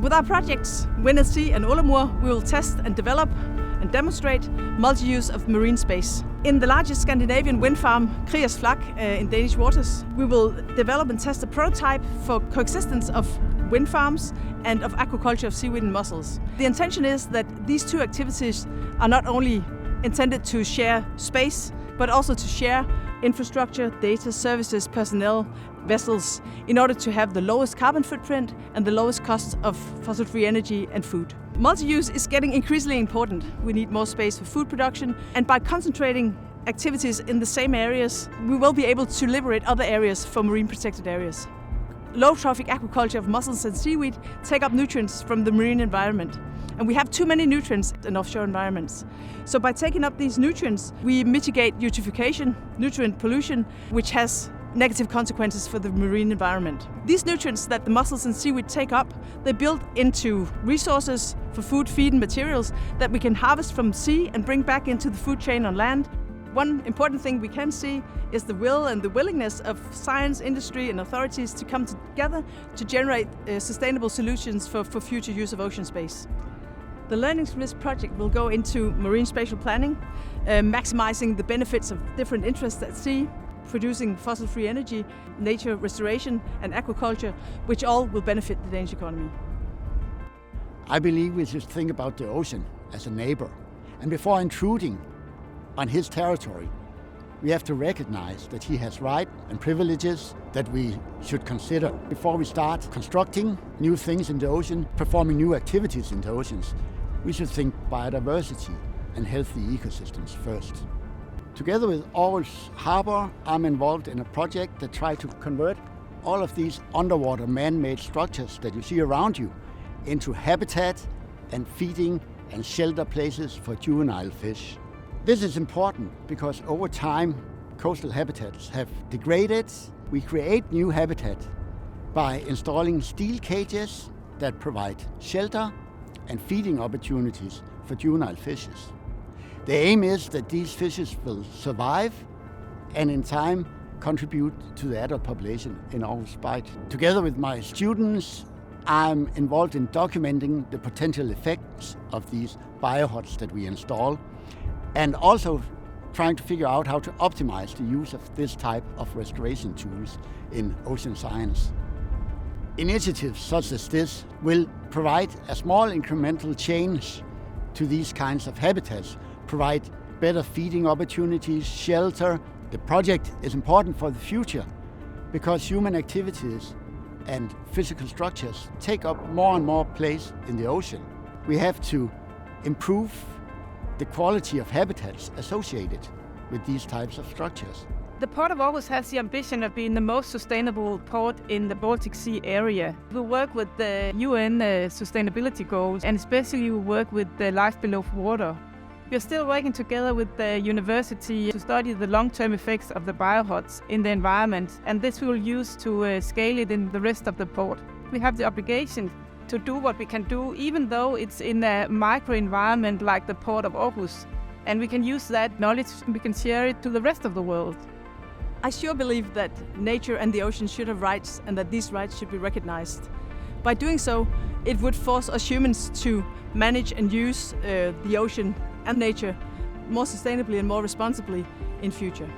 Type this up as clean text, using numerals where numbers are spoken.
With our projects, Wind at Sea and Olamur, we will test and develop and demonstrate multi-use of marine space. In the largest Scandinavian wind farm, Kriegers Flak, in Danish waters, we will develop and test a prototype for coexistence of wind farms and of aquaculture of seaweed and mussels. The intention is that these two activities are not only intended to share space, but also to share infrastructure, data, services, personnel, vessels, in order to have the lowest carbon footprint and the lowest cost of fossil-free energy and food. Multi-use is getting increasingly important. We need more space for food production, and by concentrating activities in the same areas, we will be able to liberate other areas for marine protected areas. Low-trophic aquaculture of mussels and seaweed take up nutrients from the marine environment. And we have too many nutrients in offshore environments. So by taking up these nutrients, we mitigate eutrophication, nutrient pollution, which has negative consequences for the marine environment. These nutrients that the mussels and seaweed take up, they build into resources for food, feed and materials that we can harvest from sea and bring back into the food chain on land. One important thing we can see is the will and the willingness of science, industry and authorities to come together to generate sustainable solutions for future use of ocean space. The learnings from this project will go into marine spatial planning, maximizing the benefits of different interests at sea, producing fossil-free energy, nature restoration and aquaculture, which all will benefit the Danish economy. I believe we should think about the ocean as a neighbor. And before intruding on his territory, we have to recognize that he has rights and privileges that we should consider. Before we start constructing new things in the ocean, performing new activities in the oceans, we should think biodiversity and healthy ecosystems first. Together with Aarhus Harbour, I'm involved in a project that tries to convert all of these underwater man-made structures that you see around you into habitat and feeding and shelter places for juvenile fish. This is important because over time, coastal habitats have degraded. We create new habitat by installing steel cages that provide shelter and feeding opportunities for juvenile fishes. The aim is that these fishes will survive and in time contribute to the adult population in Aarhus Bight. Together with my students, I'm involved in documenting the potential effects of these biohuts that we install, and also trying to figure out how to optimize the use of this type of restoration tools in ocean science. Initiatives such as this will provide a small incremental change to these kinds of habitats, provide better feeding opportunities, shelter. The project is important for the future because human activities and physical structures take up more and more place in the ocean. We have to improve the quality of habitats associated with these types of structures. The Port of Aarhus has the ambition of being the most sustainable port in the Baltic Sea area. We work with the UN sustainability goals, and especially we work with the life below water. We are still working together with the university to study the long-term effects of the biohuts in the environment, and this we will use to scale it in the rest of the port. We have the obligation to do what we can do, even though it's in a micro-environment like the Port of Aarhus. And we can use that knowledge and we can share it to the rest of the world. I sure believe that nature and the ocean should have rights and that these rights should be recognized. By doing so, it would force us humans to manage and use the ocean and nature more sustainably and more responsibly in future.